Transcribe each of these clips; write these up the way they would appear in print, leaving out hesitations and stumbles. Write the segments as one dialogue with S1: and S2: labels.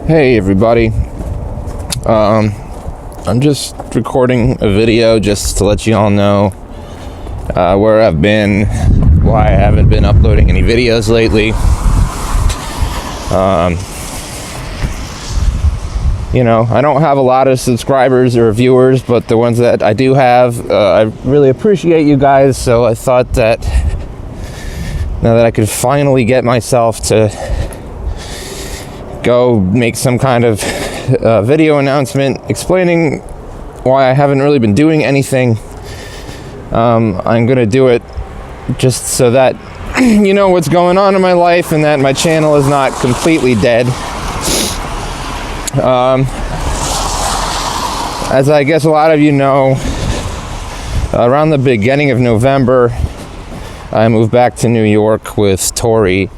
S1: Hey everybody, I'm just recording a video just to let you all know where I've been, why I haven't been uploading any videos lately. I don't have a lot of subscribers or viewers, but the ones that I do have, I really appreciate you guys, so I thought that now that I could finally get myself to go make some kind of video announcement explaining why I haven't really been doing anything. I'm gonna do it just so that you know what's going on in my life and that my channel is not completely dead. As I guess a lot of you know, around the beginning of November, I moved back to New York with Tori,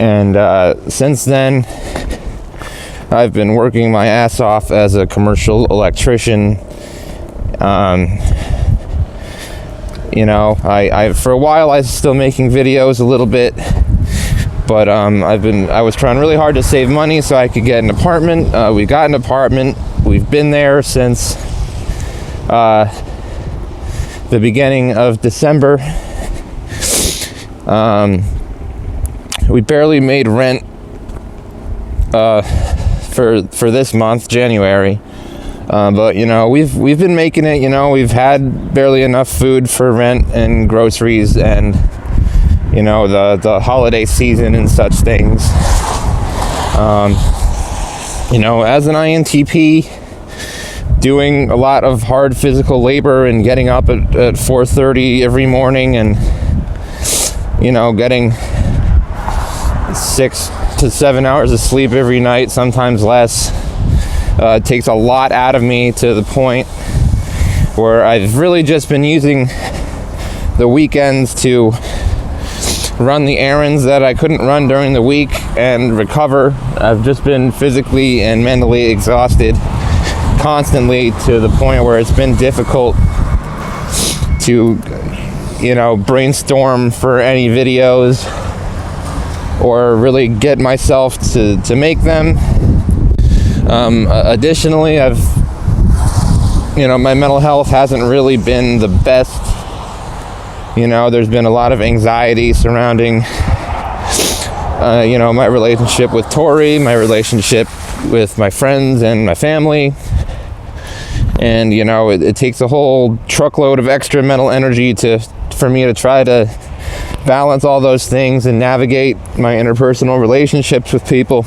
S1: and since then I've been working my ass off as a commercial electrician. I for a while I was still making videos a little bit, but I was trying really hard to save money so I could get an apartment. We got an apartment. We've been there since the beginning of December. We barely made rent for this month, January, but we've been making it. We've had barely enough food for rent and groceries and the holiday season and such things. As an INTP, doing a lot of hard physical labor and getting up at 4:30 every morning and getting 6 to 7 hours of sleep every night, sometimes less. It takes a lot out of me to the point where I've really just been using the weekends to run the errands that I couldn't run during the week and recover. I've just been physically and mentally exhausted constantly to the point where it's been difficult to brainstorm for any videos or really get myself to make them. Additionally, my mental health hasn't really been the best. There's been a lot of anxiety surrounding, my relationship with Tori, my relationship with my friends and my family. And, it takes a whole truckload of extra mental energy for me to try to balance all those things and navigate my interpersonal relationships with people.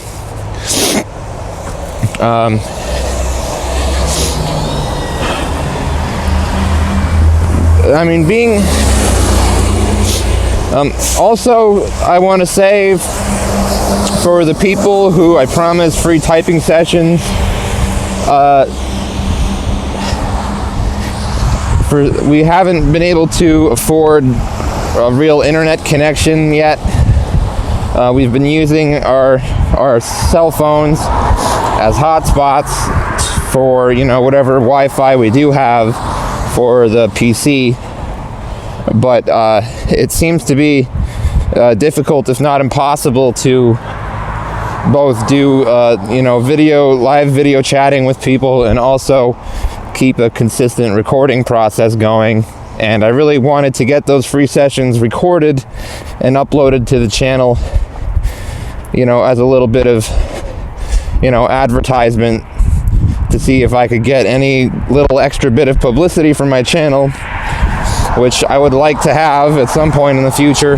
S1: Also, I want to say, for the people who I promised free typing sessions, we haven't been able to afford a real internet connection yet. We've been using our cell phones as hotspots for whatever Wi-Fi we do have for the PC, but it seems to be difficult, if not impossible, to both do live video chatting with people and also keep a consistent recording process going. And I really wanted to get those free sessions recorded and uploaded to the channel, as a little bit of, advertisement to see if I could get any little extra bit of publicity from my channel, which I would like to have at some point in the future.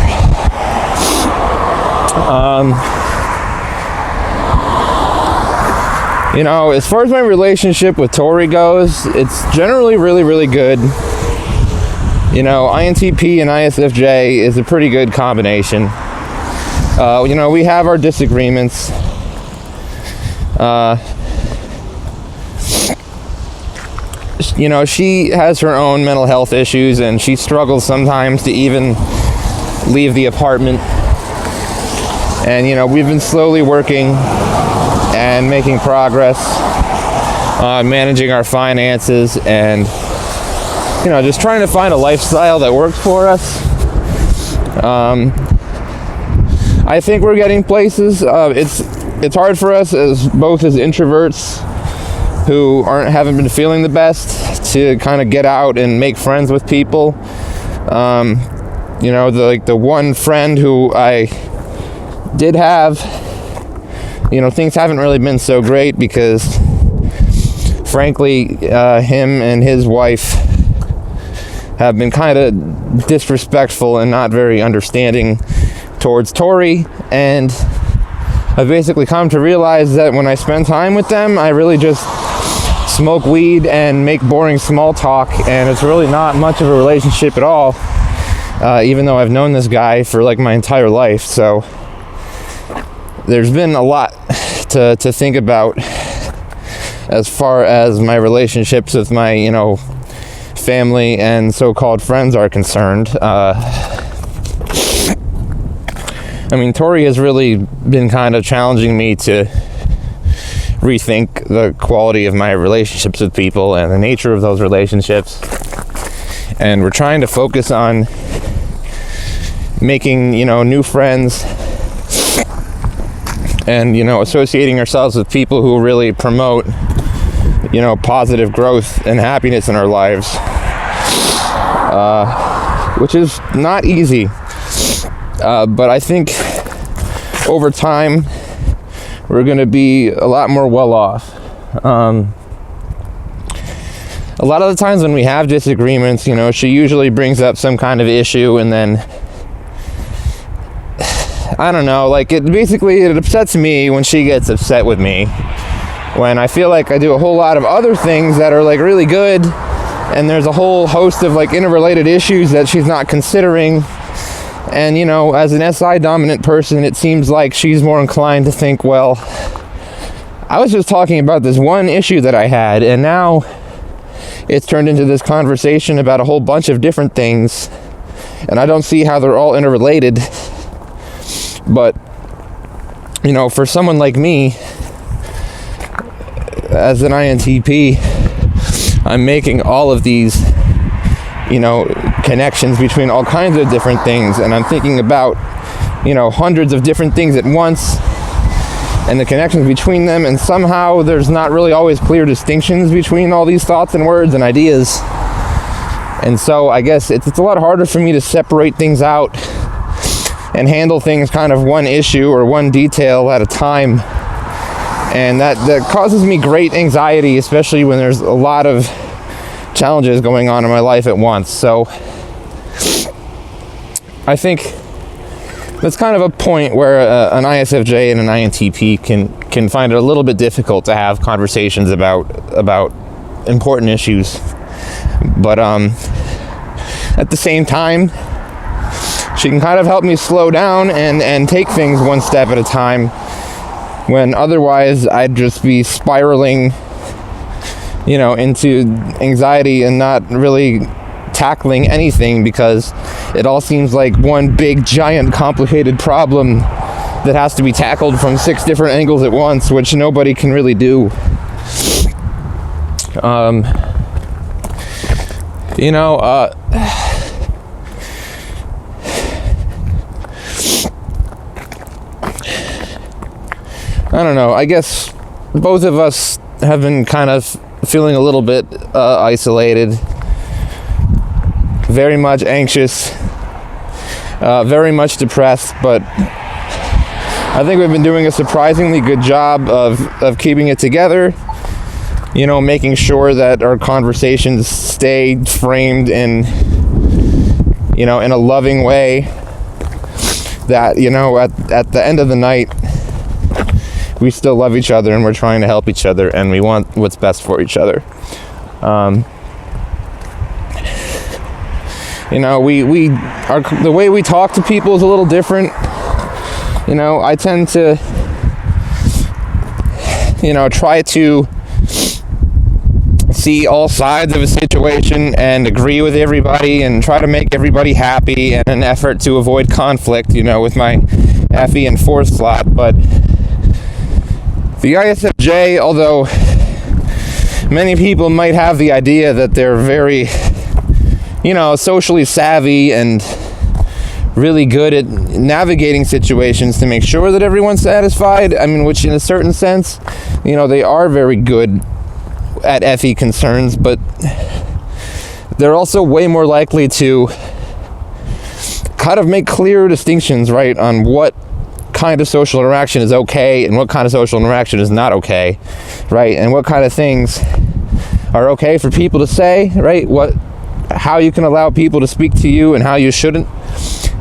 S1: As far as my relationship with Tori goes, it's generally really, really good. INTP and ISFJ is a pretty good combination. We have our disagreements. She has her own mental health issues, and she struggles sometimes to even leave the apartment. And, we've been slowly working and making progress on managing our finances and, just trying to find a lifestyle that works for us. I think we're getting places. It's it's hard for us as introverts who haven't been feeling the best to kind of get out and make friends with people. The one friend who I did have, things haven't really been so great because, frankly, him and his wife have been kind of disrespectful and not very understanding towards Tori, and I've basically come to realize that when I spend time with them, I really just smoke weed and make boring small talk, and it's really not much of a relationship at all, even though I've known this guy for like my entire life. So there's been a lot to think about as far as my relationships with my family and so-called friends are concerned. Tori has really been kind of challenging me to rethink the quality of my relationships with people and the nature of those relationships. And we're trying to focus on making, new friends and, associating ourselves with people who really promote, positive growth and happiness in our lives, which is not easy. But I think over time, we're going to be a lot more well off. A lot of the times when we have disagreements, she usually brings up some kind of issue, and then, I don't know, it upsets me when she gets upset with me. When I feel like I do a whole lot of other things that are really good, and there's a whole host of interrelated issues that she's not considering. And, as an SI dominant person, it seems like she's more inclined to think, well, I was just talking about this one issue that I had, and now it's turned into this conversation about a whole bunch of different things, and I don't see how they're all interrelated. But, for someone like me, as an INTP, I'm making all of these connections between all kinds of different things, and I'm thinking about hundreds of different things at once and the connections between them, and somehow there's not really always clear distinctions between all these thoughts and words and ideas. And so I guess it's a lot harder for me to separate things out and handle things kind of one issue or one detail at a time, and that causes me great anxiety, especially when there's a lot of challenges going on in my life at once. So I think that's kind of a point where an ISFJ and an INTP can find it a little bit difficult to have conversations about important issues. But at the same time, she can kind of help me slow down and take things one step at a time, when otherwise I'd just be spiraling into anxiety and not really tackling anything, because it all seems like one big, giant, complicated problem that has to be tackled from 6 different angles at once, which nobody can really do. I don't know. I guess both of us have been kind of feeling a little bit isolated, very much anxious, very much depressed, but I think we've been doing a surprisingly good job of keeping it together, making sure that our conversations stay framed in in a loving way, that at the end of the night we still love each other and we're trying to help each other and we want what's best for each other. The way we talk to people is a little different. I tend to try to see all sides of a situation and agree with everybody and try to make everybody happy in an effort to avoid conflict, with my FE and 4th slot. But the ISFJ, although many people might have the idea that they're very, socially savvy and really good at navigating situations to make sure that everyone's satisfied. I mean, which in a certain sense, you know, they are very good at FE concerns, but they're also way more likely to kind of make clear distinctions, right, on what kind of social interaction is okay and what kind of social interaction is not okay, right, and what kind of things are okay for people to say, right, how you can allow people to speak to you and how you shouldn't.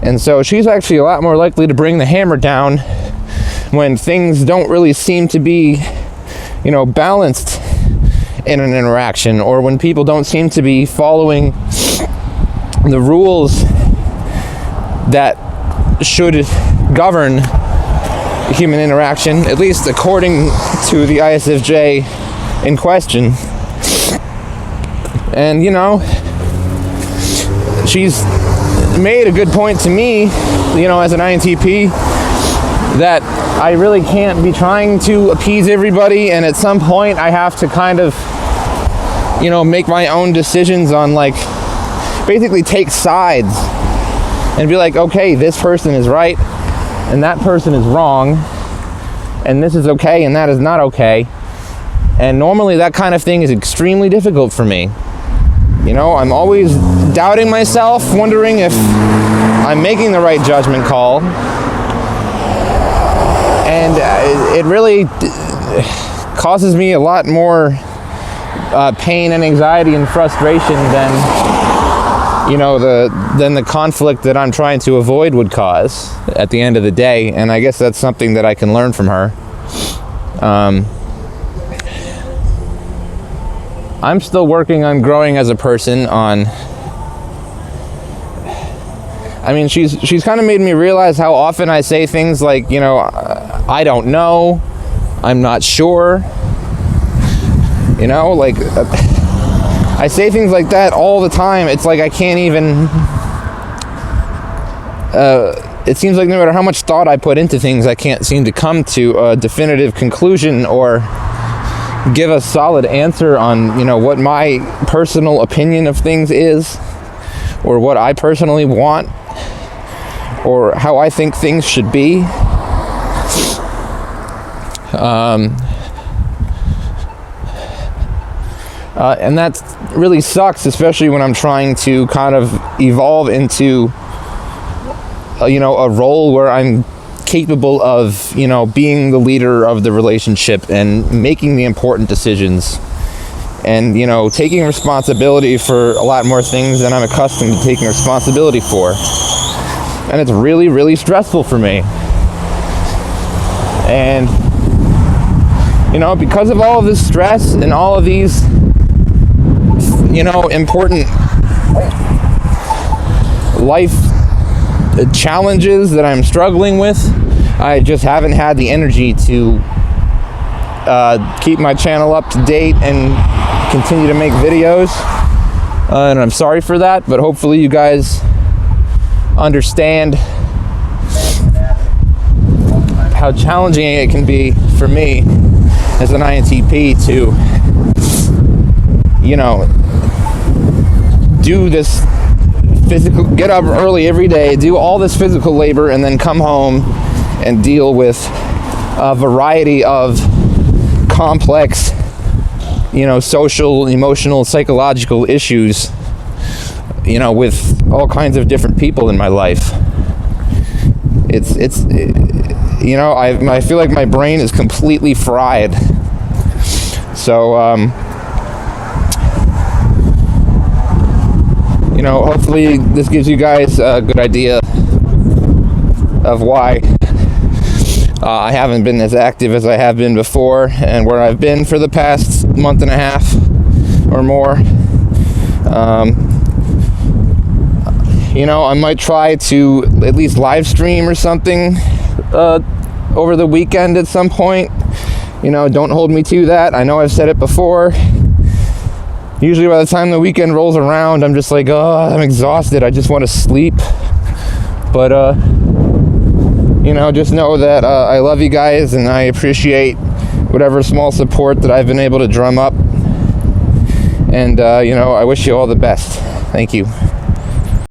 S1: And so she's actually a lot more likely to bring the hammer down when things don't really seem to be, you know, balanced in an interaction, or when people don't seem to be following the rules that should govern human interaction, at least according to the ISFJ in question. And, you know, she's made a good point to me, you know, as an INTP, that I really can't be trying to appease everybody, and at some point I have to kind of, you know, make my own decisions on, like, basically take sides and be like, okay, this person is right and that person is wrong, and this is okay and that is not okay. And normally that kind of thing is extremely difficult for me. You know, I'm always doubting myself, wondering if I'm making the right judgment call. And it really causes me a lot more pain and anxiety and frustration than, you know, than the conflict that I'm trying to avoid would cause at the end of the day. And I guess that's something that I can learn from her. I'm still working on growing as a person. I mean, she's kind of made me realize how often I say things like, you know, I don't know, I'm not sure, you know, like, I say things like that all the time. It's like I can't even, it seems like no matter how much thought I put into things, I can't seem to come to a definitive conclusion or give a solid answer on, you know, what my personal opinion of things is, or what I personally want, or how I think things should be. And that really sucks, especially when I'm trying to kind of evolve into, you know, a role where I'm capable of, you know, being the leader of the relationship and making the important decisions and, you know, taking responsibility for a lot more things than I'm accustomed to taking responsibility for. And it's really, really stressful for me. And, you know, because of all of this stress and all of these, you know, important life challenges that I'm struggling with, I just haven't had the energy to keep my channel up to date and continue to make videos. And I'm sorry for that, but hopefully you guys understand how challenging it can be for me as an INTP to, you know, do this physical, get up early every day, do all this physical labor, and then come home and deal with a variety of complex, you know, social, emotional, psychological issues, you know, with all kinds of different people in my life. It's you know, I feel like my brain is completely fried. So, you know, hopefully this gives you guys a good idea of why I haven't been as active as I have been before, and where I've been for the past month and a half or more. You know, I might try to at least live stream or something over the weekend at some point. You know, don't hold me to that. I know I've said it before. Usually by the time the weekend rolls around, I'm just like, oh, I'm exhausted. I just want to sleep. But, you know, just know that I love you guys, and I appreciate whatever small support that I've been able to drum up. And, you know, I wish you all the best. Thank you.